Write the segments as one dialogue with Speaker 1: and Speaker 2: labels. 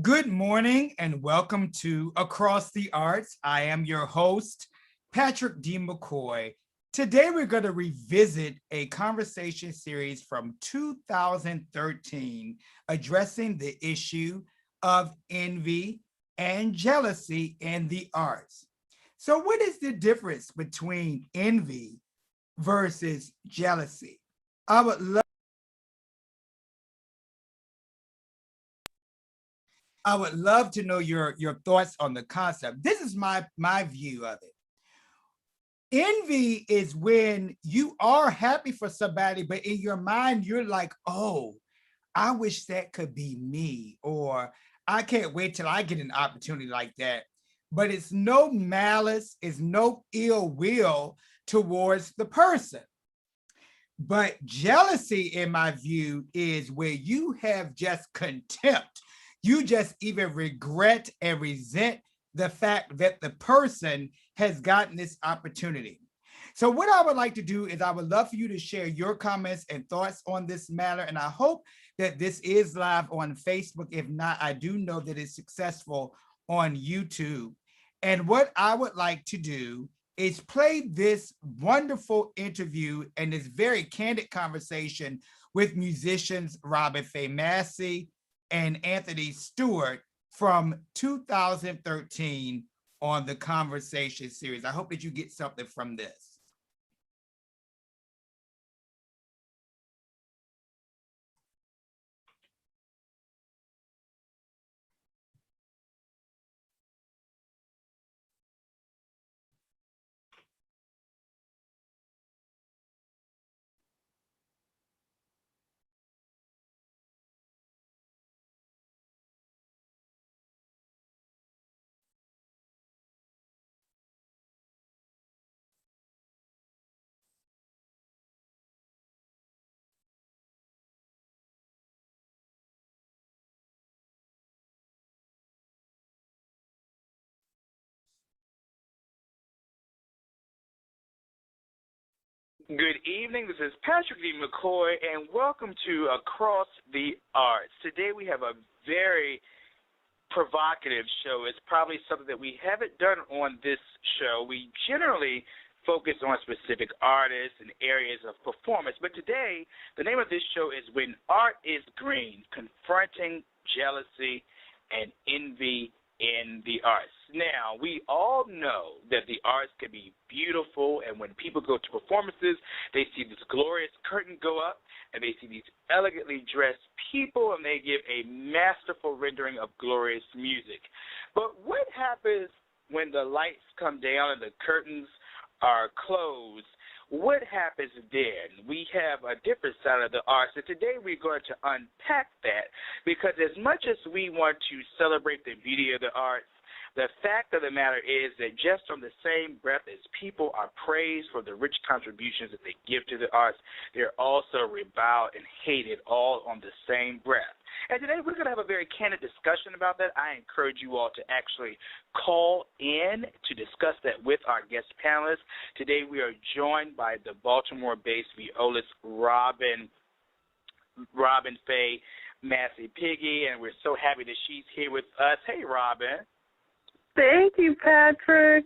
Speaker 1: Good morning and welcome to Across the Arts. I am your host, Patrick D. McCoy. Today we're going to revisit a conversation series from 2013 addressing the issue of envy and jealousy in the arts. So, what is the difference between envy versus jealousy? I would love I would love to know your thoughts on the concept. This is my view of it. Envy is when you are happy for somebody, but in your mind, you're like, oh, I wish that could be me, or I can't wait till I get an opportunity like that. But it's no malice, it's no ill will towards the person. But jealousy, in my view, is where you have just contempt. You just even regret and resent the fact that the person has gotten this opportunity. So, what I would like to do is, I would love for you to share your comments and thoughts on this matter. And I hope that this is live on Facebook. If not, I do know that it's successful on YouTube. And what I would like to do is play this wonderful interview and this very candid conversation with musicians Robin Faye Massie and Anthony Stewart from 2013 on the Conversation series. I hope that you get something from this.
Speaker 2: Good evening. This is Patrick D. McCoy, and welcome to Across the Arts. Today we have a very provocative show. It's probably something that we haven't done on this show. We generally focus on specific artists and areas of performance, but today the name of this show is When Art is Green, Confronting Jealousy and Envy in the Arts. Now, we all know that the arts can be beautiful, and when people go to performances, they see this glorious curtain go up, and they see these elegantly dressed people, and they give a masterful rendering of glorious music. But what happens when the lights come down and the curtains are closed? What happens then? We have a different side of the arts, and today we're going to unpack that, because as much as we want to celebrate the beauty of the arts, the fact of the matter is that just on the same breath as people are praised for the rich contributions that they give to the arts, they're also reviled and hated all on the same breath. And today we're going to have a very candid discussion about that. I encourage you all to actually call in to discuss that with our guest panelists. Today we are joined by the Baltimore-based violist Robin Faye Massie Piggy, and we're so happy that she's here with us. Hey, Robin.
Speaker 3: Thank you, Patrick.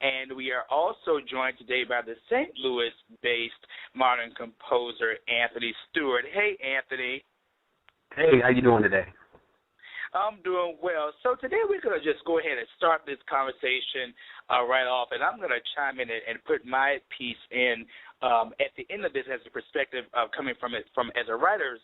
Speaker 2: And we are also joined today by the St. Louis-based modern composer Anthony Stewart. Hey, Anthony.
Speaker 4: Hey, how you doing today?
Speaker 2: I'm doing well. So today we're going to just go ahead and start this conversation right off, and I'm going to chime in and put my piece in at the end of this as a perspective coming from it from as a writer's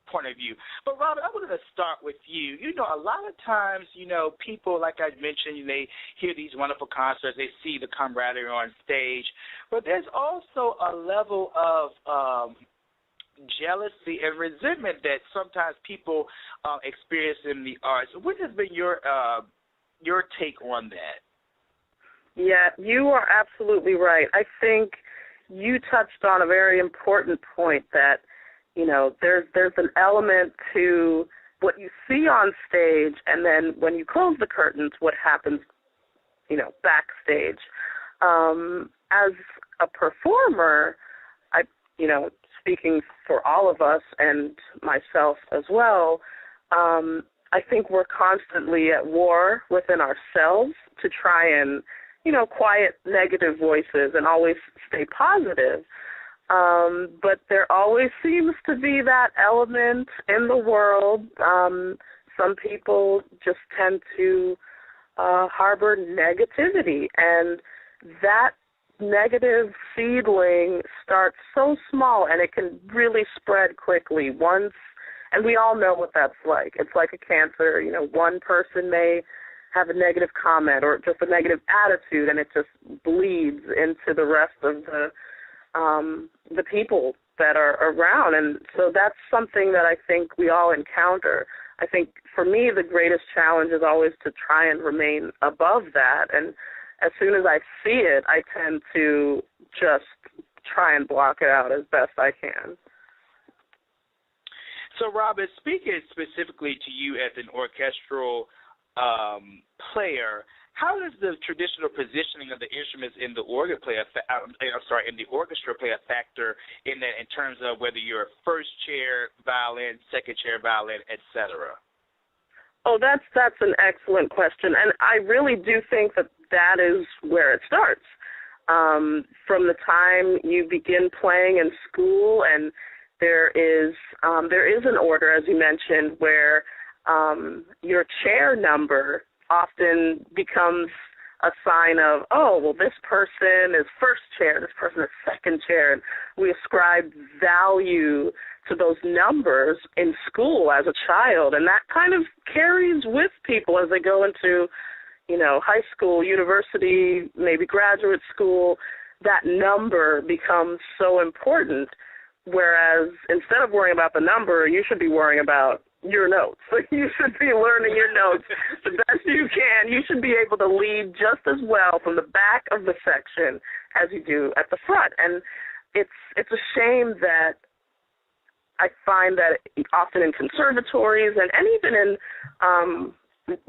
Speaker 2: point of view. But, Robert, I wanted to start with you. You know, a lot of times, you know, people, like I mentioned, they hear these wonderful concerts, they see the camaraderie on stage, but there's also a level of jealousy and resentment that sometimes people experience in the arts. What has been your take on that?
Speaker 3: Yeah, you are absolutely right. I think you touched on a very important point that, you know, there's an element to what you see on stage, and then when you close the curtains, what happens, you know, backstage. As a performer, speaking for all of us and myself as well, I think we're constantly at war within ourselves to try and, quiet negative voices and always stay positive. But there always seems to be that element in the world. Some people just tend to harbor negativity, and that negative seedling starts so small, and it can really spread quickly and we all know what that's like. It's like a cancer. One person may have a negative comment or just a negative attitude, and it just bleeds into the rest of the people that are around. And so that's something that I think we all encounter. I think for me the greatest challenge is always to try and remain above that. And as soon as I see it, I tend to just try and block it out as best I can.
Speaker 2: So, Robin, speaking specifically to you as an orchestral player, how does the traditional positioning of the instruments in the organ play in the orchestra play a factor in that, in terms of whether you're first chair violin, second chair violin, etc.?
Speaker 3: Oh, that's an excellent question, and I really do think that is where it starts. From the time you begin playing in school, and there is an order, as you mentioned, where your chair number often becomes a sign of, oh, well, this person is first chair, this person is second chair, and we ascribe value to those numbers in school as a child, and that kind of carries with people as they go into, high school, university, maybe graduate school. That number becomes so important. Whereas instead of worrying about the number, you should be worrying about your notes. You should be learning your notes the best you can. You should be able to lead just as well from the back of the section as you do at the front. And it's a shame that I find that often in conservatories and even in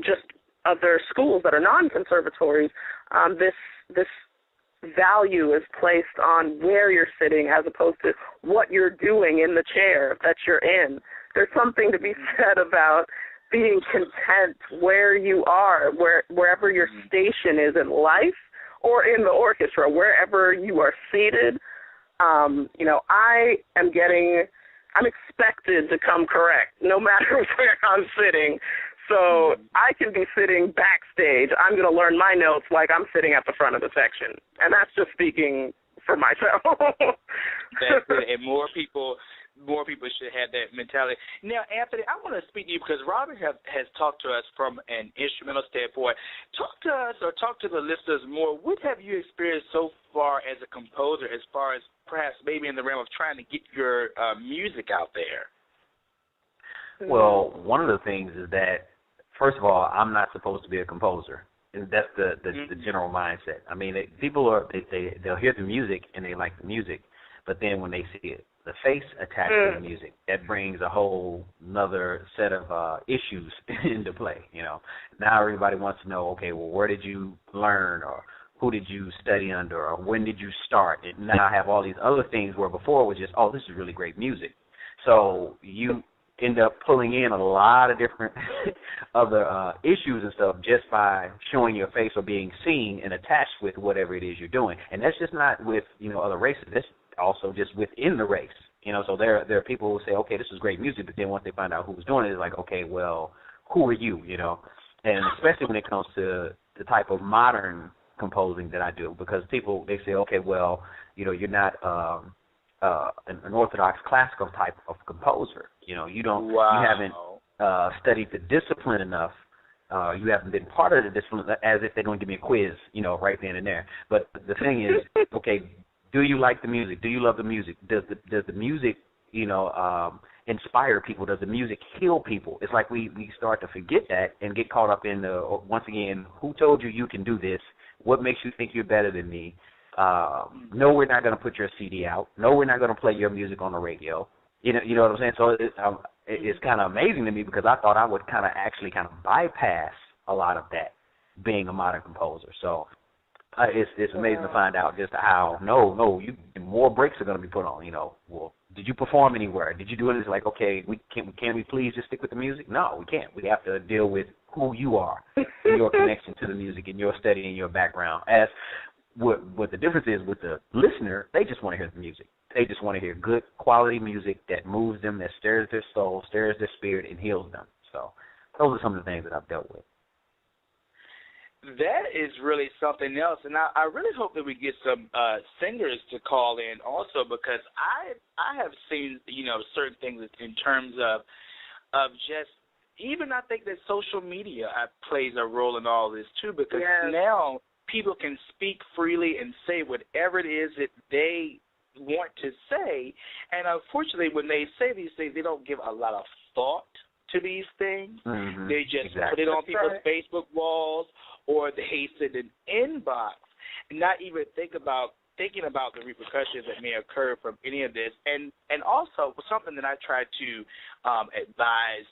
Speaker 3: just other schools that are non-conservatories, this value is placed on where you're sitting as opposed to what you're doing in the chair that you're in. There's something to be said about being content where you are, wherever your station is in life or in the orchestra, wherever you are seated. I'm expected to come correct no matter where I'm sitting. So I can be sitting backstage. I'm going to learn my notes like I'm sitting at the front of the section. And that's just speaking for myself.
Speaker 2: That's good. And more people should have that mentality. Now, Anthony, I want to speak to you because Robin has talked to us from an instrumental standpoint. Talk to us or talk to the listeners more. What have you experienced so far as a composer, as far as perhaps maybe in the realm of trying to get your music out there?
Speaker 4: Well, one of the things is that, first of all, I'm not supposed to be a composer. And that's the general mindset. I mean, they'll hear the music and they like the music, but then when they see the face attached to the music, that brings a whole another set of issues into play. Now everybody wants to know, okay, well, where did you learn, or who did you study under, or when did you start? And now I have all these other things where before it was just, oh, this is really great music. So you end up pulling in a lot of different other issues and stuff just by showing your face or being seen and attached with whatever it is you're doing. And that's just not with, other races. That's also just within the race. So there are people who say, okay, this is great music, but then once they find out who's doing it, it's like, okay, well, who are you, And especially when it comes to the type of modern composing that I do, because people, they say, okay, well, you're not an orthodox classical type of composer. You don't, you haven't studied the discipline enough. You haven't been part of the discipline, as if they're going to give me a quiz, right then and there. But the thing is, okay, do you like the music? Do you love the music? Does the music, inspire people? Does the music heal people? It's like we start to forget that and get caught up in once again, who told you you can do this? What makes you think you're better than me? No, we're not going to put your CD out. No, we're not going to play your music on the radio. You know what I'm saying? So it's kind of amazing to me, because I thought I would kind of bypass a lot of that, being a modern composer. So it's amazing to find out just how no, more breaks are going to be put on. Well, did you perform anywhere? Did you do it? It's like, okay, can we please just stick with the music? No, we can't. We have to deal with who you are and your connection to the music and your study and your background. As what the difference is with the listener, they just want to hear the music. They just want to hear good quality music that moves them, that stirs their soul, stirs their spirit, and heals them. So those are some of the things that I've dealt with.
Speaker 2: That is really something else, and I really hope that we get some singers to call in also, because I have seen, you know, certain things in terms of just even I think that social media plays a role in all this too, because now people can speak freely and say whatever it is that they want to say, and unfortunately when they say these things, they don't give a lot of thought to these things.
Speaker 4: Mm-hmm.
Speaker 2: They just put it on people's Facebook walls, or they send an inbox, and not even thinking about the repercussions that may occur from any of this. And also something that I try to advise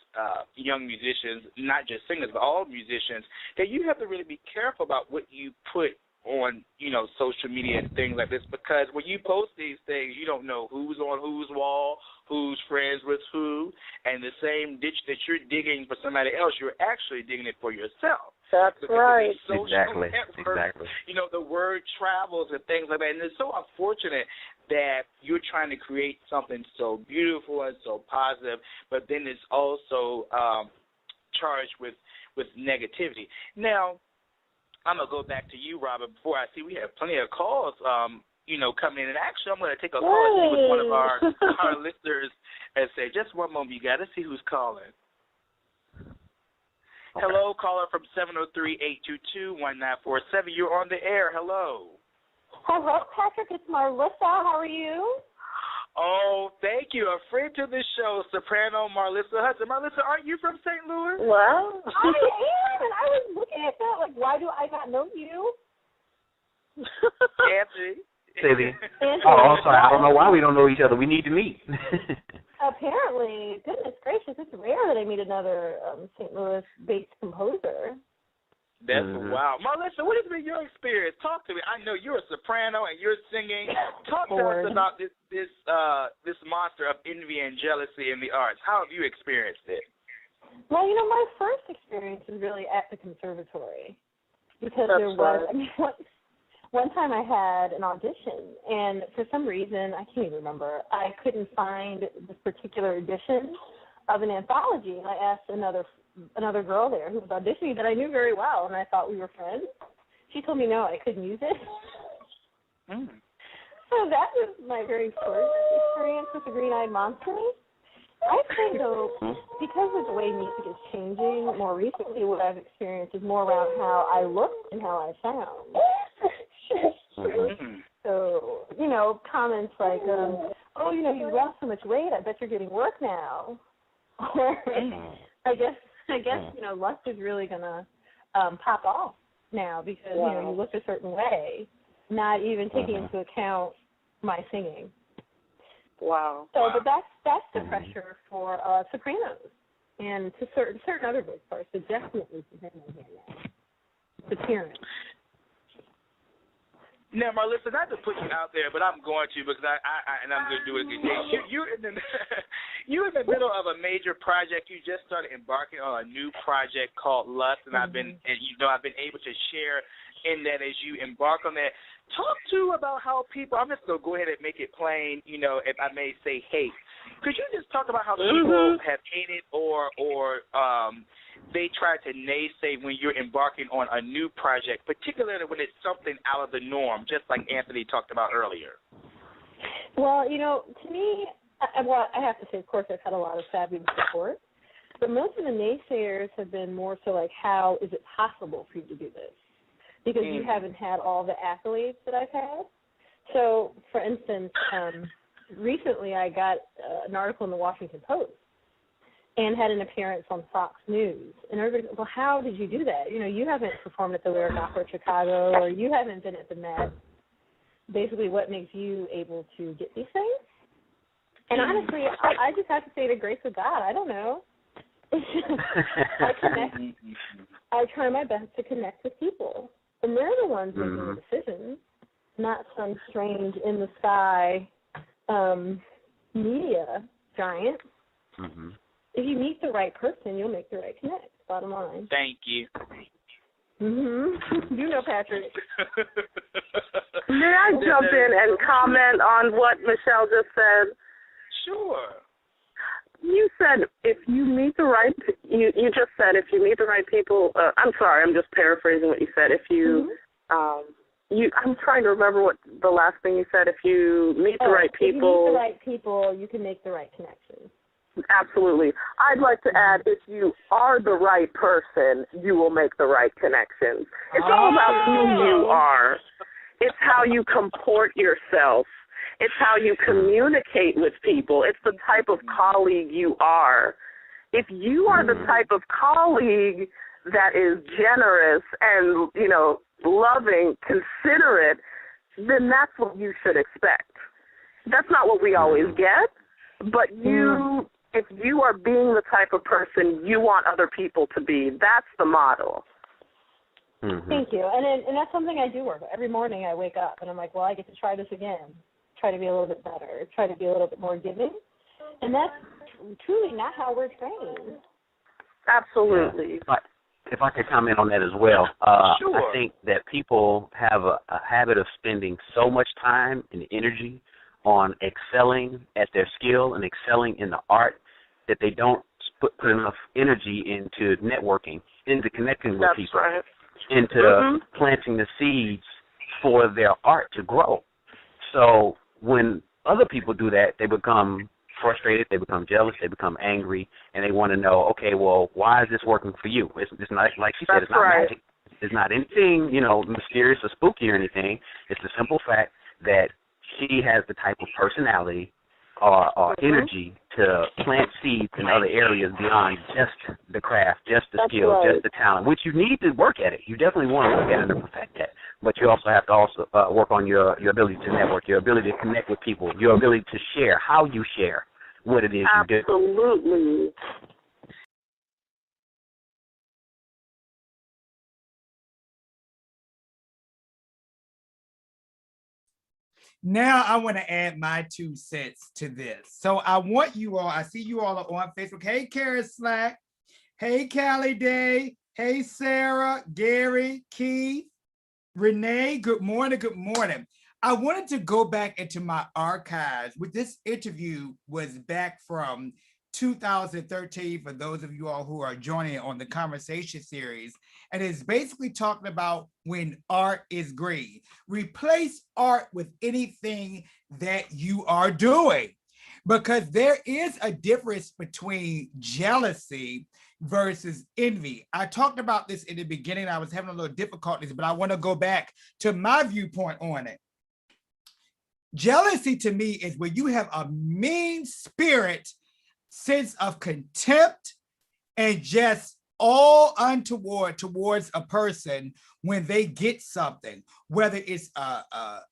Speaker 2: young musicians, not just singers, but all musicians, that you have to really be careful about what you put on, you know, social media and things like this, because when you post these things, you don't know who's on whose wall, who's friends with who, and the same ditch that you're digging for somebody else, you're actually digging it for yourself.
Speaker 3: That's right.
Speaker 4: Exactly.
Speaker 2: You know, the word travels and things like that, and it's so unfortunate that you're trying to create something so beautiful and so positive, but then it's also charged with negativity. Now, I'm going to go back to you, Robert, before I see we have plenty of calls, you know, coming in. And actually, I'm going to take a call and see what one of our listeners and say, just one moment, you got to see who's calling. Okay. Hello, caller from 703-822-1947. You're on the air. Hello.
Speaker 5: Hello, Patrick. It's Marlissa. How are you?
Speaker 2: Oh, thank you. A friend to the show, soprano Marlissa Hudson. Marlissa, aren't you from St. Louis?
Speaker 5: Well, I am, and I was looking at that, like, why do I not know you?
Speaker 2: Anthony.
Speaker 4: Oh, I'm sorry. I don't know why we don't know each other. We need to meet.
Speaker 5: Apparently. Goodness gracious, it's rare that I meet another St. Louis-based composer.
Speaker 2: That's wow. Marlissa, what has been your experience? Talk to me. I know you're a soprano and you're singing. Talk to us about this monster of envy and jealousy in the arts. How have you experienced it?
Speaker 5: Well, you know, my first experience was really at the conservatory, because there was, I mean, one time I had an audition, and for some reason, I can't even remember, I couldn't find this particular edition of an anthology, and I asked another girl there who was auditioning that I knew very well, and I thought we were friends. She told me no, I couldn't use it. So that was my very first experience with the Green-Eyed Monster. I think, though, because of the way music is changing, more recently what I've experienced is more around how I look and how I sound. So, you know, comments like, oh, you know, you lost so much weight, I bet you're getting work now. Or I guess, you know, lust is really going to pop off now because, you know, you look a certain way, not even taking into account my singing.
Speaker 3: Wow.
Speaker 5: So, but that's the pressure for sopranos and to certain other voice parts, but definitely sopranos here now. It's appearance.
Speaker 2: Now, Marlissa, not to put you out there, but I'm going to because I'm going to do it again. You're in the middle of a major project. You just started embarking on a new project called Lust, and I've been able to share in that as you embark on that. Talk about how people. I'm just going to go ahead and make it plain. You know, if I may say hate. Could you just talk about how people have hated or they try to naysay when you're embarking on a new project, particularly when it's something out of the norm, just like Anthony talked about earlier?
Speaker 5: Well, you know, to me, I have to say, of course, I've had a lot of fabulous support, but most of the naysayers have been more so like, how is it possible for you to do this? Because you haven't had all the accolades that I've had. So, for instance, recently I got an article in the Washington Post and had an appearance on Fox News. And everybody goes, well, how did you do that? You know, you haven't performed at the Lyric Opera Chicago, or you haven't been at the Met. Basically, what makes you able to get these things? And honestly, I just have to say the grace of God. I don't know. I try my best to connect with people. And they're the ones making the decisions, not some strange in-the-sky media giant.
Speaker 4: Mm-hmm.
Speaker 5: If you meet the right person, you'll make the right connect. Bottom line.
Speaker 2: Thank you.
Speaker 5: You know, Patrick.
Speaker 3: May I jump in and comment on what Michelle just said?
Speaker 2: Sure.
Speaker 3: You said if you meet the right, you just said if you meet the right people. I'm sorry, I'm just paraphrasing what you said. If you, I'm trying to remember what the last thing you said. If you meet the right people,
Speaker 5: if you meet the right people, you can make the right connections.
Speaker 3: Absolutely. I'd like to add, if you are the right person, you will make the right connections. It's all about who you are. It's how you comport yourself. It's how you communicate with people. It's the type of colleague you are. If you are the type of colleague that is generous and, loving, considerate, then that's what you should expect. That's not what we always get, but if you are being the type of person you want other people to be, that's the model.
Speaker 5: Thank you. And that's something I do work with. Every morning I wake up and I'm like, well, I get to try this again, try to be a little bit better, try to be a little bit more giving. And that's truly not how we're trained.
Speaker 3: Absolutely.
Speaker 4: Yeah. If I could comment on that as well,
Speaker 2: sure.
Speaker 4: I think that people have a habit of spending so much time and energy on excelling at their skill and excelling in the art that they don't put enough energy into networking, into connecting with people,
Speaker 3: right.
Speaker 4: into planting the seeds for their art to grow. So when other people do that, they become frustrated, they become jealous, they become angry, and they want to know, okay, well, why is this working for you? It's not, like she said, it's not magic. It's not anything, mysterious or spooky or anything. It's the simple fact that she has the type of personality or energy to plant seeds in other areas beyond just the craft, just the skill, just the talent, which you need to work at it. You definitely want to work at it and perfect that. But you also have to work on your ability to network, your ability to connect with people, your ability to share, how you share what it is you do.
Speaker 3: Absolutely.
Speaker 1: Now I want to add my 2 cents to this. So I want you all, I see you all are on Facebook. Hey, Kara Slack. Hey, Callie Day. Hey, Sarah, Gary, Keith, Renee. Good morning. Good morning. I wanted to go back into my archives. With this interview was back from 2013, for those of you all who are joining on the conversation series. And it's basically talking about when art is green. Replace art with anything that you are doing, because there is a difference between jealousy versus envy. I talked about this in the beginning. I was having a little difficulties, but I want to go back to my viewpoint on it. Jealousy to me is when you have a mean spirit, sense of contempt, and just all untoward towards a person when they get something, whether it's a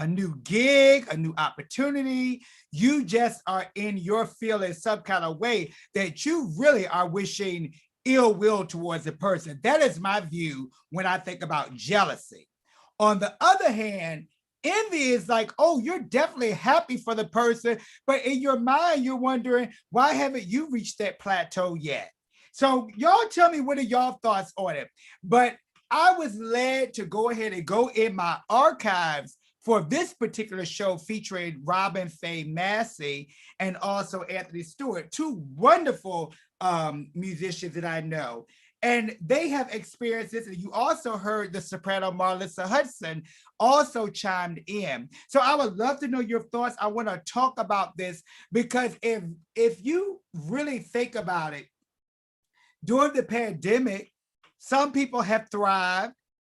Speaker 1: new gig, a new opportunity. You just are in your feeling some kind of way that you really are wishing ill will towards the person. That is my view when I think about jealousy. On the other hand, envy is like, oh, you're definitely happy for the person, but in your mind, you're wondering, why haven't you reached that plateau yet? So y'all tell me, what are y'all thoughts on it? But I was led to go ahead and go in my archives for this particular show featuring Robin Faye Massie and also Anthony Stewart, 2 wonderful musicians that I know. And they have experienced this. And you also heard the soprano Marlissa Hudson also chimed in. So I would love to know your thoughts. I want to talk about this because if you really think about it, during the pandemic, some people have thrived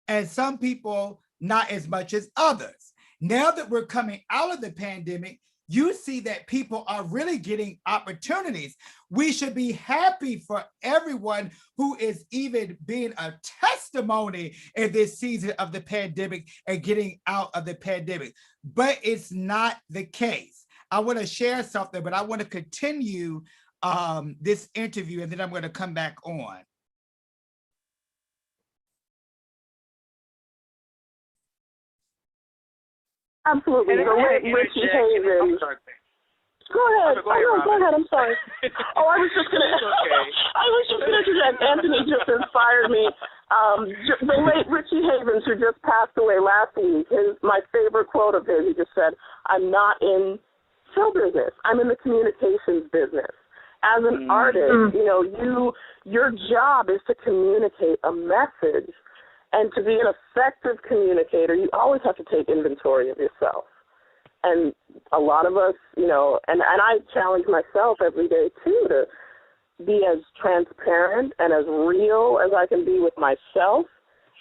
Speaker 1: and some people not as much as others. Now that we're coming out of the pandemic, you see that people are really getting opportunities. We should be happy for everyone who is even being a testimony in this season of the pandemic and getting out of the pandemic, but it's not the case. I want to share something, but I want to continue this interview and then I'm going to come back on.
Speaker 3: Absolutely. The late Richie Havens. Go ahead. Go ahead. I'm sorry. I was just gonna.
Speaker 2: Okay.
Speaker 3: I was just gonna interject. Anthony just inspired me. The late Richie Havens, who just passed away last week. My favorite quote of his. He just said, "I'm not in show business. I'm in the communications business." As an artist, your job is to communicate a message, and to be an effective communicator, you always have to take inventory of yourself. And a lot of us, and I challenge myself every day, too, to be as transparent and as real as I can be with myself.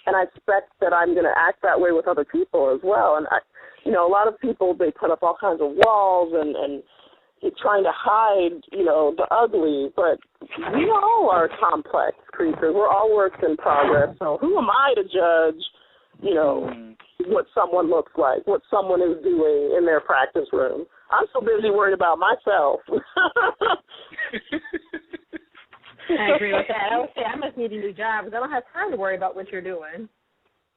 Speaker 3: And I expect that I'm going to act that way with other people as well. And, a lot of people, they put up all kinds of walls and trying to hide, the ugly. But we all are complex creatures. We're all works in progress. So who am I to judge, what someone looks like, what someone is doing in their practice room? I'm so busy worried about myself.
Speaker 5: I agree with that. I would say I must need a new job because I don't have time to worry about what you're doing.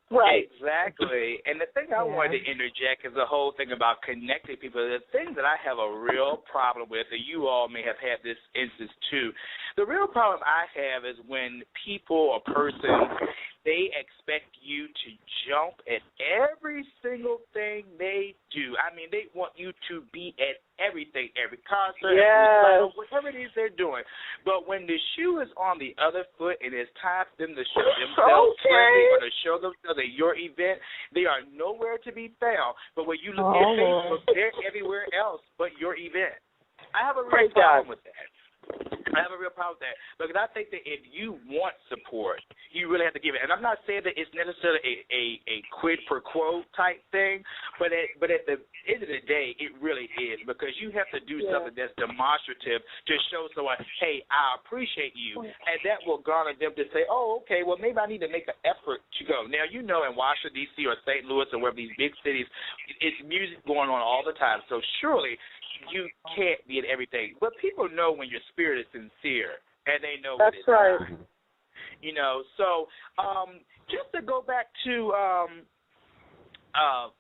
Speaker 3: Right.
Speaker 2: Exactly. And the thing I wanted to interject is the whole thing about connecting people. The thing that I have a real problem with, and you all may have had this instance too, the real problem I have is when people or persons, they expect you to jump at every single thing they do. I mean, they want you to be at everything, every concert, every recital, whatever it is they're doing. But when the shoe is on the other foot and it's time for them to show themselves friendly or to show themselves at your event, they are nowhere to be found. But when you look at Facebook, they're everywhere else but your event. I have a real problem with that. I have a real problem with that because I think that if you want support, you really have to give it. And I'm not saying that it's necessarily a quid pro quo type thing, but at the end of the day, it really is because you have to do something that's demonstrative to show someone, hey, I appreciate you, and that will garner them to say, oh, okay, well, maybe I need to make an effort to go. Now, in Washington, D.C. or St. Louis or wherever these big cities, it's music going on all the time, so surely you can't be at everything. But people know when your spirit is sincere, and they know
Speaker 3: that's right.
Speaker 2: So just to go back to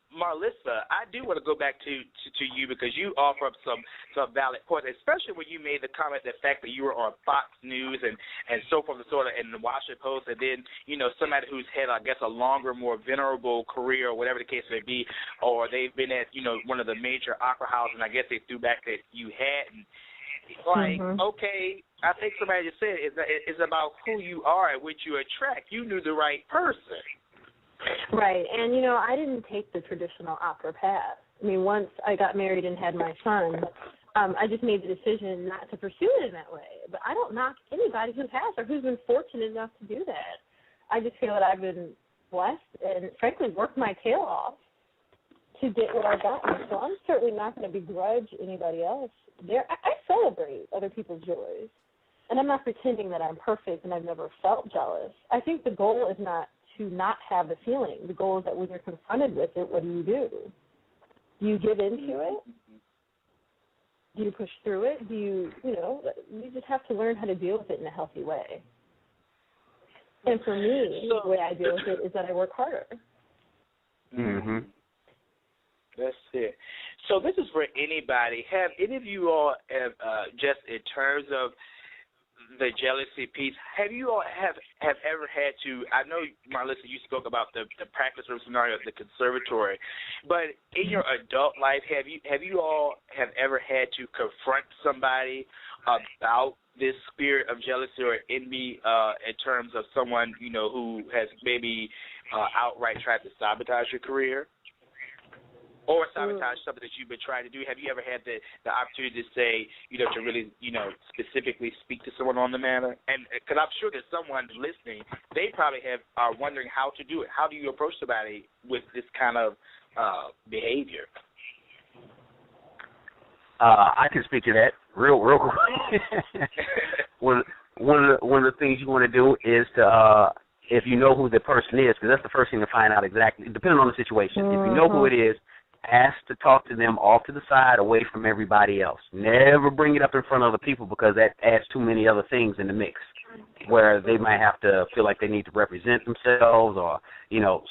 Speaker 2: Marlissa, I do want to go back to you because you offer up some valid points, especially when you made the comment, the fact that you were on Fox News and so forth and sort of, and the Washington Post, and then, somebody who's had, I guess, a longer, more venerable career or whatever the case may be, or they've been at, one of the major opera houses, and I guess they threw back that you hadn't. Okay, I think somebody just said it's about who you are and what you attract. You knew the right person.
Speaker 5: Right, and, I didn't take the traditional opera path. I mean, once I got married and had my son, I just made the decision not to pursue it in that way. But I don't knock anybody who has or who's been fortunate enough to do that. I just feel that I've been blessed and, frankly, worked my tail off to get what I've gotten. So I'm certainly not going to begrudge anybody else. I celebrate other people's joys. And I'm not pretending that I'm perfect and I've never felt jealous. I think the goal is not to not have the feeling. The goal is that when you're confronted with it, what do? Do you give into it? Do you push through it? Do you just have to learn how to deal with it in a healthy way. And for me, the way I deal with it is that I work harder.
Speaker 2: Mm-hmm. That's it. So this is for anybody. Have any of you all have just in terms of the jealousy piece, have you all have ever had to, I know, Marlissa, you spoke about the practice room scenario at the conservatory, but in your adult life, have you all ever had to confront somebody about this spirit of jealousy or envy in terms of someone, who has maybe outright tried to sabotage your career? Or sabotage something that you've been trying to do? Have you ever had the opportunity to say, to really, specifically speak to someone on the matter? And because I'm sure there's someone listening, they probably are wondering how to do it. How do you approach somebody with this kind of behavior?
Speaker 4: I can speak to that real quick. One of the things you want to do is to, if you know who the person is, because that's the first thing to find out exactly, depending on the situation. If you know who it is, ask to talk to them off to the side, away from everybody else. Never bring it up in front of other people because that adds too many other things in the mix. where they might have to feel like they need to represent themselves or,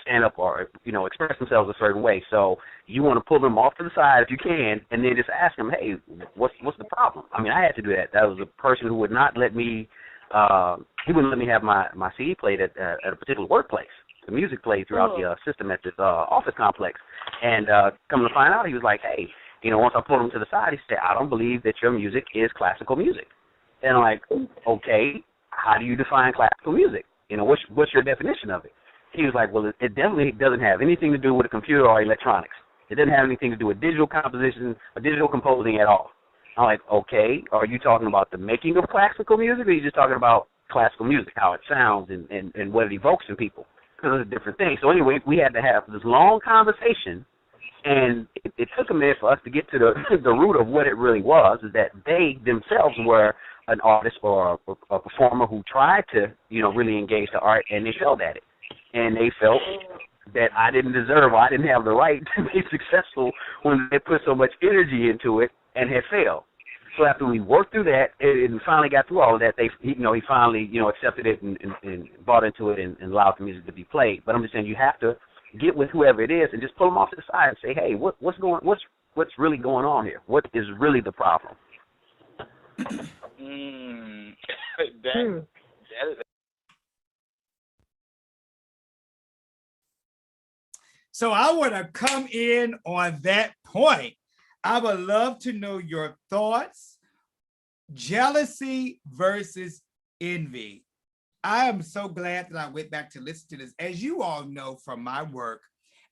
Speaker 4: stand up or, express themselves a certain way. So you want to pull them off to the side if you can and then just ask them, hey, what's the problem? I mean, I had to do that. That was a person who would not let me, he wouldn't let me have my CD played at a particular workplace. The music played throughout the system at this office complex. And coming to find out, he was like, hey, once I pulled him to the side, he said, I don't believe that your music is classical music. And I'm like, okay, how do you define classical music? What's your definition of it? He was like, well, it definitely doesn't have anything to do with a computer or electronics. It doesn't have anything to do with digital composition or digital composing at all. I'm like, okay, are you talking about the making of classical music, or are you just talking about classical music, how it sounds and what it evokes in people? Because it's a different thing. So anyway, we had to have this long conversation, and it took a minute for us to get to the root of what it really was, is that they themselves were an artist or a performer who tried to, really engage the art, and they failed at it. And they felt that I didn't deserve, or I didn't have the right to be successful when they put so much energy into it and had failed. So after we worked through that and finally got through all of that, he finally, accepted it and bought into it and allowed the music to be played. But I'm just saying, you have to get with whoever it is and just pull them off to the side and say, hey, what's really going on here? What is really the problem?
Speaker 2: That is.
Speaker 1: So I want to come in on that point. I would love to know your thoughts. Jealousy versus envy. I am so glad that I went back to listen to this. As you all know from my work,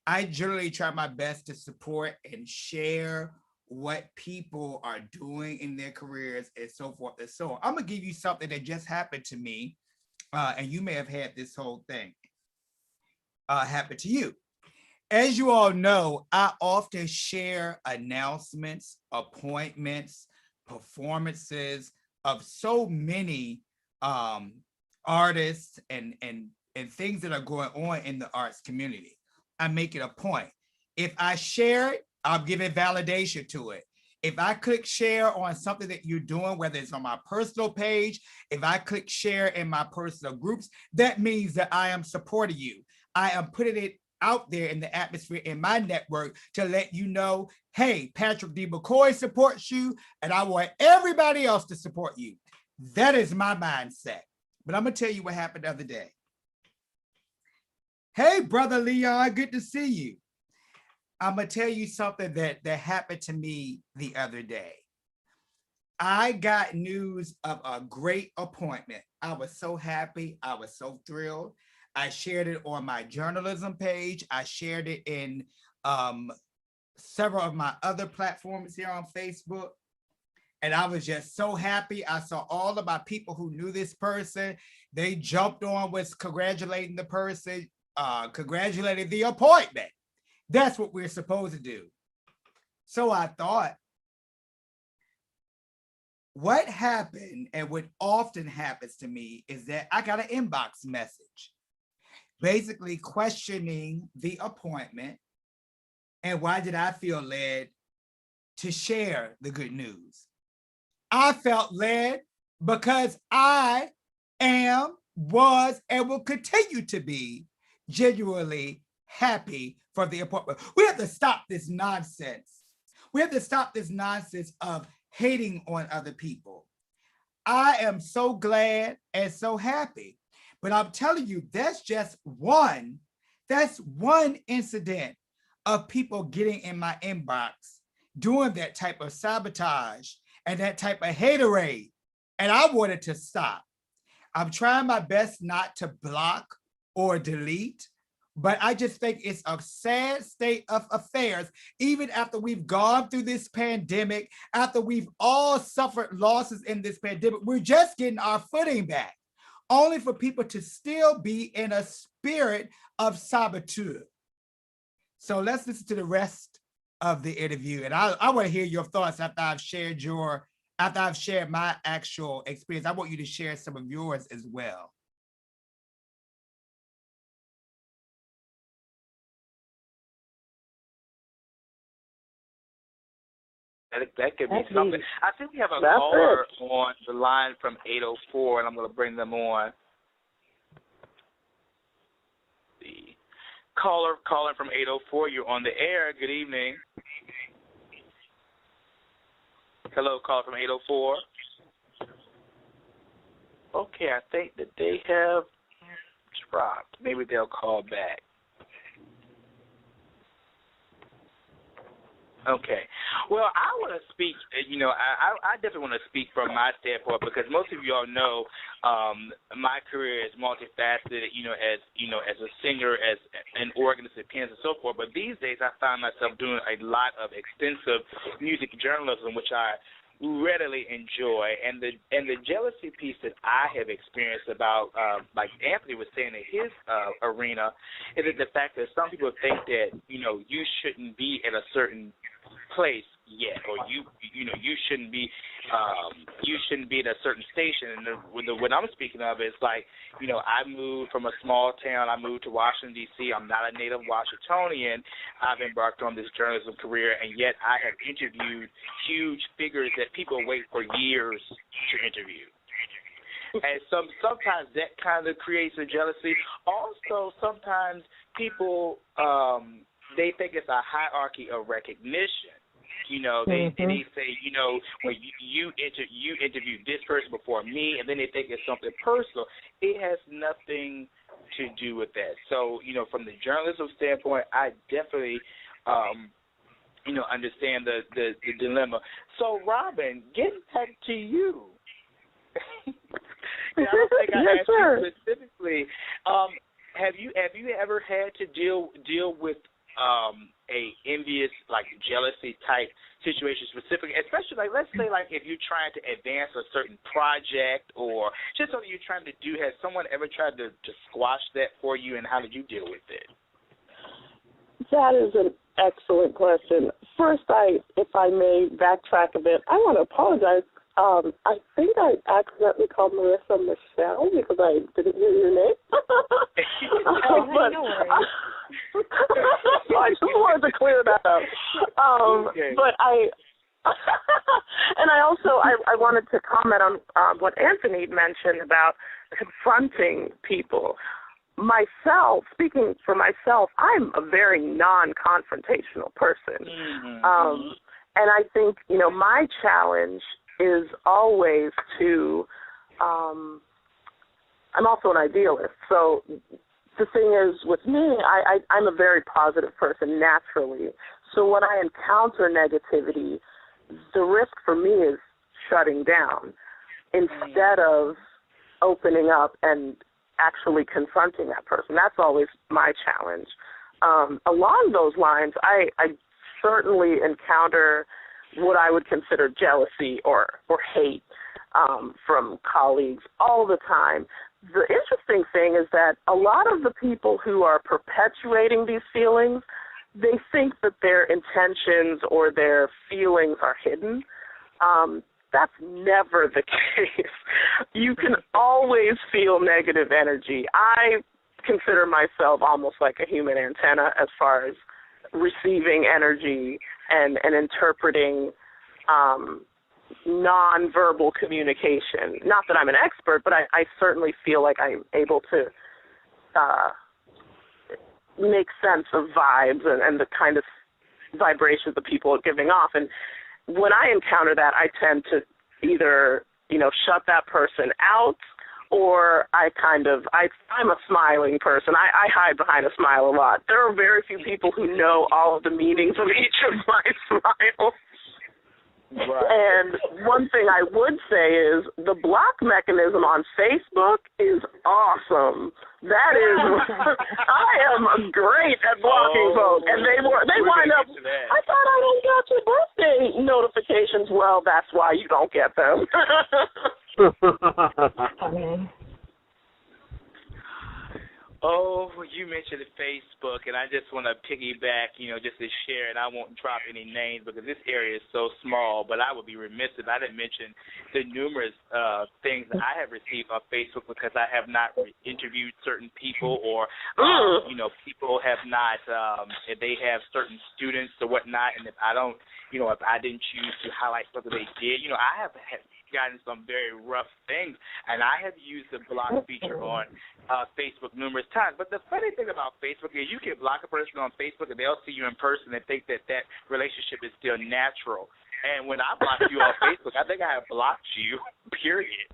Speaker 1: I generally try my best to support and share what people are doing in their careers and so forth and so on. I'm going to give you something that just happened to me, and you may have had this whole thing happen to you. As you all know, I often share announcements, appointments, performances of so many artists and things that are going on in the arts community. I make it a point. If I share it, I'll give it validation to it. If I click share on something that you're doing, whether it's on my personal page, if I click share in my personal groups, that means that I am supporting you. I am putting it out there in the atmosphere in my network to let you know, hey, Patrick D. McCoy supports you, and I want everybody else to support you. That is my mindset. But I'm going to tell you what happened the other day. Hey, Brother Leon, good to see you. I'm going to tell you something that happened to me the other day. I got news of a great appointment. I was so happy. I was so thrilled. I shared it on my journalism page. I shared it in several of my other platforms here on Facebook. And I was just so happy. I saw all of my people who knew this person. They jumped on, was congratulating the person, congratulating the appointment. That's what we're supposed to do. So I thought, what happened and what often happens to me is that I got an inbox message, basically questioning the appointment and why did I feel led to share the good news. I felt led because I am, was, and will continue to be genuinely happy for the appointment. We have to stop this nonsense. We have to stop this nonsense of hating on other people. I am so glad and so happy. But I'm telling you, that's one incident of people getting in my inbox, doing that type of sabotage and that type of haterade. And I wanted to stop. I'm trying my best not to block or delete, but I just think it's a sad state of affairs, even after we've gone through this pandemic, after we've all suffered losses in this pandemic, we're just getting our footing back, only for people to still be in a spirit of saboteur. So let's listen to the rest of the interview. And I want to hear your thoughts after I've shared my actual experience. I want you to share some of yours as well.
Speaker 2: That could be
Speaker 5: That's
Speaker 2: something.
Speaker 5: neat.
Speaker 2: I think we have a
Speaker 3: That's
Speaker 2: caller on the line from 804, and I'm going to bring them on. The caller calling from 804, you're on the air. Good evening. Hello, caller from 804. Okay, I think that they have dropped. Maybe they'll call back. Okay. Well, I want to speak, I definitely want to speak from my standpoint because most of you all know my career is multifaceted, as a singer, as an organist at pianist and so forth. But these days I find myself doing a lot of extensive music journalism, which I readily enjoy. And the jealousy piece that I have experienced about, like Anthony was saying in his arena, is that the fact that some people think that, you shouldn't be at a certain place yet, or you shouldn't be at a certain station. And what I'm speaking of is like, I moved from a small town. I moved to Washington D.C. I'm not a native Washingtonian. I've embarked on this journalism career, and yet I have interviewed huge figures that people wait for years to interview. And sometimes that kind of creates a jealousy. Also, sometimes people they think it's a hierarchy of recognition. They say, when you interviewed this person before me, and then they think it's something personal. It has nothing to do with that. So, from the journalism standpoint, I definitely, understand the dilemma. So, Robin, getting back to you. I don't think I asked you specifically. Have you ever had to deal with a envious, like, jealousy type situation specifically, especially like, let's say, like, if you're trying to advance a certain project or just something you're trying to do, has someone ever tried to squash that for you, and how did you deal with it?
Speaker 3: That is an excellent question. First, if I may backtrack a bit, I want to apologize. I think I accidentally called Marissa Michelle because I didn't hear your name.
Speaker 5: But, no worries.
Speaker 3: I just wanted to clear that up.
Speaker 2: Okay.
Speaker 3: But and I also wanted to comment on what Anthony mentioned about confronting people. Myself, speaking for myself, I'm a very non-confrontational person. Mm-hmm. And I think, my challenge is always to, I'm also an idealist. So the thing is, with me, I'm a very positive person naturally. So when I encounter negativity, the risk for me is shutting down instead of opening up and actually confronting that person. That's always my challenge. Along those lines, I certainly encounter what I would consider jealousy or hate from colleagues all the time. The interesting thing is that a lot of the people who are perpetuating these feelings, they think that their intentions or their feelings are hidden. That's never the case. You can always feel negative energy. I consider myself almost like a human antenna as far as receiving energy and interpreting nonverbal communication. Not that I'm an expert, but I certainly feel like I'm able to make sense of vibes and the kind of vibrations that people are giving off. And when I encounter that, I tend to either, shut that person out, or I'm a smiling person. I hide behind a smile a lot. There are very few people who know all of the meanings of each of my smiles. Right. And one thing I would say is the block mechanism on Facebook is awesome. That is, I am great at blocking folks, and they wind up. I thought I didn't get your birthday notifications. Well, that's why you don't get them.
Speaker 2: Oh, you mentioned Facebook, and I just want to piggyback, just to share, and I won't drop any names because this area is so small, but I would be remiss if I didn't mention the numerous things that I have received on Facebook because I have not interviewed certain people or, people have not, if they have certain students or whatnot, and if I don't, if I didn't choose to highlight something they did, I have gotten some very rough things, and I have used the block feature on Facebook numerous times. But the funny thing about Facebook is you can block a person on Facebook and they'll see you in person and think that that relationship is still natural. And when I block you on Facebook, I think I have blocked you, period.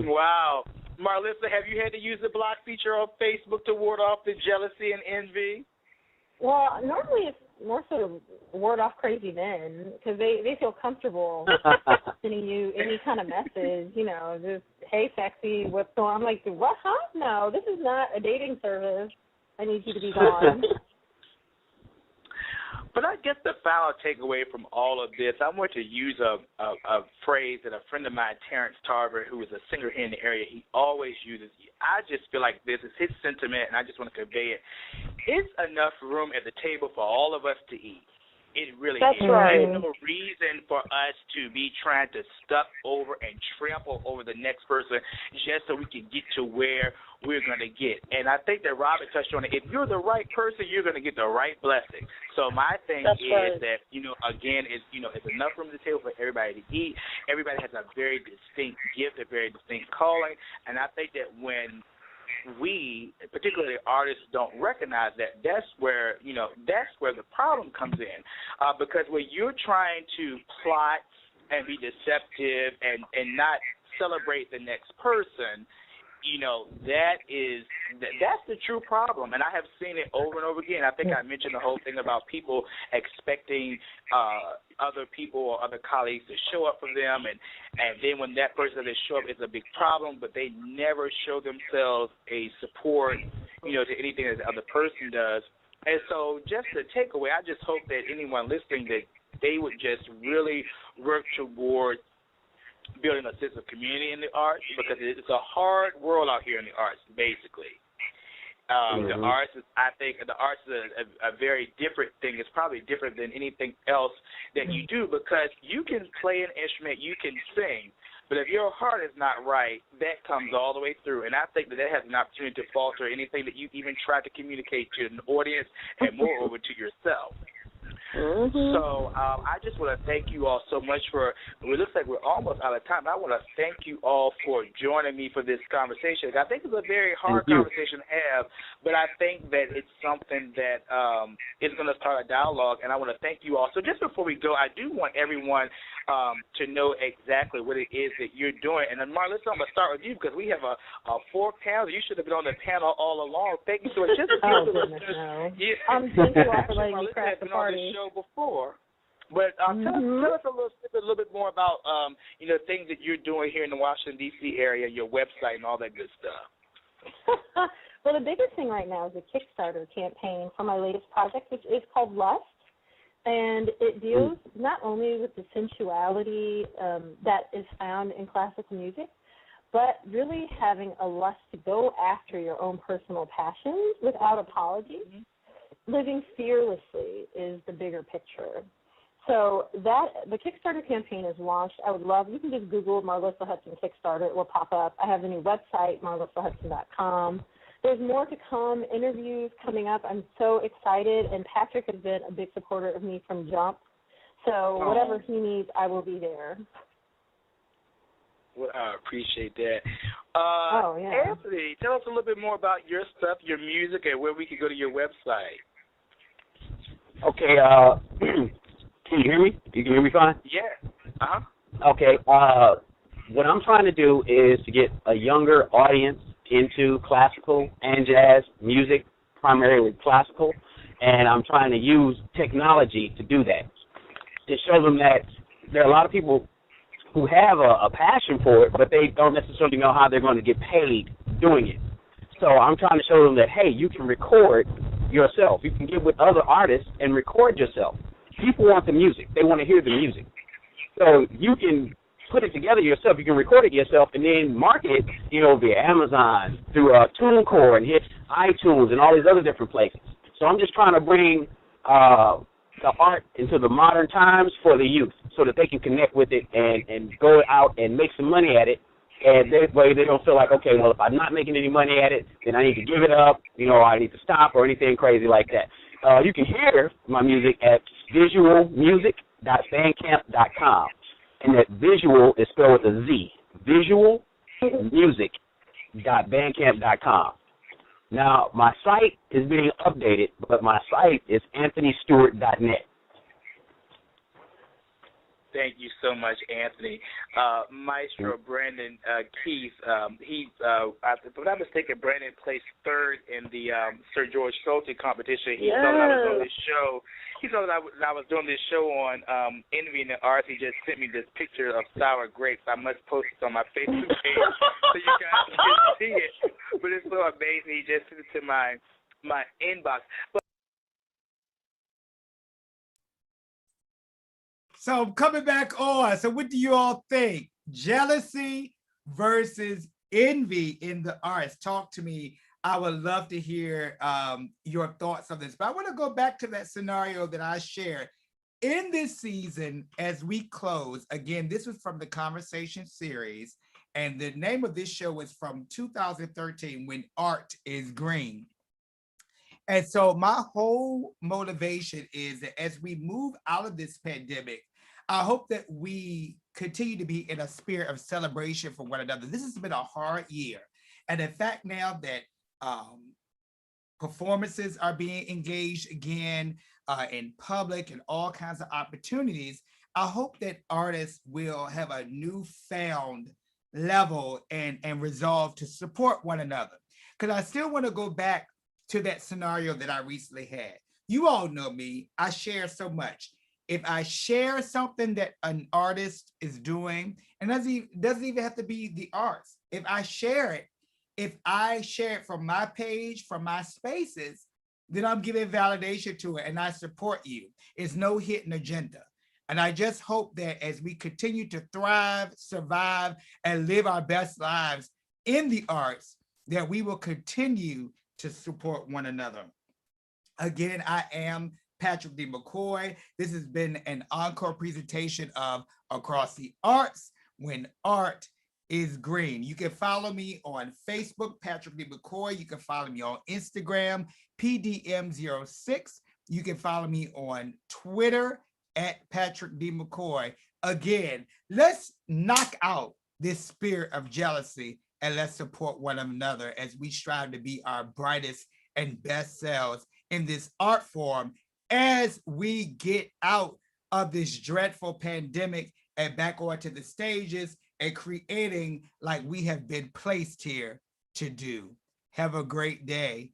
Speaker 2: Wow. Marlissa, have you had to use the block feature on Facebook to ward off the jealousy and envy?
Speaker 5: Well, normally it's more so to ward off crazy men because they feel comfortable sending you any kind of message, just, hey, sexy, what's going on? I'm like, what? Huh? No, this is not a dating service. I need you to be gone.
Speaker 2: But I guess the final takeaway from all of this, I want to use a phrase that a friend of mine, Terrence Tarver, who is a singer here in the area, he always uses. I just feel like this is his sentiment, and I just want to convey it. It's enough room at the table for all of us to eat. It really
Speaker 5: That's
Speaker 2: is.
Speaker 5: right.
Speaker 2: There's no reason for us to be trying to step over and trample over the next person just so we can get to where we're going to get. And I think that Robert touched on it. If you're the right person, you're going to get the right blessing. So my thing is that, again, it's enough room at the table for everybody to eat. Everybody has a very distinct gift, a very distinct calling. And I think that when we, particularly artists, don't recognize that, that's where the problem comes in. Because when you're trying to plot and be deceptive and not celebrate the next person, that's the true problem. And I have seen it over and over again. I think I mentioned the whole thing about people expecting other people or other colleagues to show up for them, and then when that person doesn't show up, it's a big problem, but they never show themselves a support, to anything that the other person does. And so just to take away, I just hope that anyone listening, that they would just really work toward building a sense of community in the arts, because it's a hard world out here in the arts, basically. The arts is, I think, the arts is a very different thing. It's probably different than anything else that you do, because you can play an instrument, you can sing, but if your heart is not right, that comes all the way through. And I think that has an opportunity to falter anything that you even try to communicate to an audience and moreover to yourself. So I just want to thank you all so much for, it looks like we're almost out of time. I want to thank you all for joining me for this conversation. I think it's a very hard conversation to have, but I think that it's something that is going to start a dialogue, and I want to thank you all. So just before we go, I do want everyone to know exactly what it is that you're doing. And then, Marlissa, I'm going to start with you because we have a full panel. You should have been on the panel all along. Thank you so much. Just
Speaker 5: no. Thank you all for letting me crash the party.
Speaker 2: Show before, but tell us a little bit more about things that you're doing here in the Washington D.C. area, your website, and all that good stuff.
Speaker 5: Well, the biggest thing right now is a Kickstarter campaign for my latest project, which is called Lust, and it deals not only with the sensuality that is found in classical music, but really having a lust to go after your own personal passions without apology. Living fearlessly is the bigger picture. So the Kickstarter campaign is launched. I would love, you can just Google Marlissa Hudson Kickstarter. It will pop up. I have a new website, marlissahudson.com. There's more to come, interviews coming up. I'm so excited, and Patrick has been a big supporter of me from jump. So whatever he needs, I will be there.
Speaker 2: Well, I appreciate that. Anthony, tell us a little bit more about your stuff, your music, and where we can go to your website.
Speaker 4: Okay, can you hear me? You can hear me fine?
Speaker 2: Yeah.
Speaker 4: Okay, what I'm trying to do is to get a younger audience into classical and jazz music, primarily classical, and I'm trying to use technology to do that, to show them that there are a lot of people who have a passion for it, but they don't necessarily know how they're going to get paid doing it. So I'm trying to show them that, hey, you can record yourself. You can get with other artists and record yourself. People want the music. They want to hear the music. So you can
Speaker 6: put it together yourself. You can record it yourself and then market it, via Amazon, through TuneCore, and hit iTunes and all these other different places. So I'm just trying to bring the art into the modern times for the youth so that they can connect with it and go out and make some money at it. And that way they don't feel like, okay, well, if I'm not making any money at it, then I need to give it up, I need to stop or anything crazy like that. You can hear my music at visualmusic.bandcamp.com. And that visual is spelled with a Z, visualmusic.bandcamp.com. Now, my site is being updated, but my site is anthonystewart.net.
Speaker 2: Thank you so much, Anthony. Maestro Brandon Keith, if I'm not mistaken, Brandon placed third in the Sir George Schulte competition. He saw that I was on this show. He saw that I was doing this show on Envy in the Arts. He just sent me this picture of sour grapes. I must post it on my Facebook page so you guys can see it. But it's so amazing. He just sent it to my inbox. But
Speaker 1: so coming back on, so what do you all think? Jealousy versus envy in the arts. Talk to me. I would love to hear your thoughts on this. But I want to go back to that scenario that I shared. In this season, as we close, again, this was from the Conversation series, and the name of this show was from 2013, When Art is Green. And so my whole motivation is that as we move out of this pandemic, I hope that we continue to be in a spirit of celebration for one another. This has been a hard year. And in fact, now that performances are being engaged again in public and all kinds of opportunities, I hope that artists will have a newfound level and resolve to support one another. Because I still want to go back to that scenario that I recently had. You all know me, I share so much. If I share something that an artist is doing, and it doesn't even have to be the arts, if I share it from my page, from my spaces, then I'm giving validation to it and I support you. It's no hidden agenda. And I just hope that as we continue to thrive, survive, and live our best lives in the arts, that we will continue to support one another. Again, I am Patrick D. McCoy. This has been an encore presentation of Across the Arts, When Art is Green. You can follow me on Facebook, Patrick D. McCoy. You can follow me on Instagram, PDM06. You can follow me on Twitter at Patrick D. McCoy. Again, let's knock out this spirit of jealousy and let's support one another as we strive to be our brightest and best selves in this art form as we get out of this dreadful pandemic and back onto the stages and creating like we have been placed here to do. Have a great day.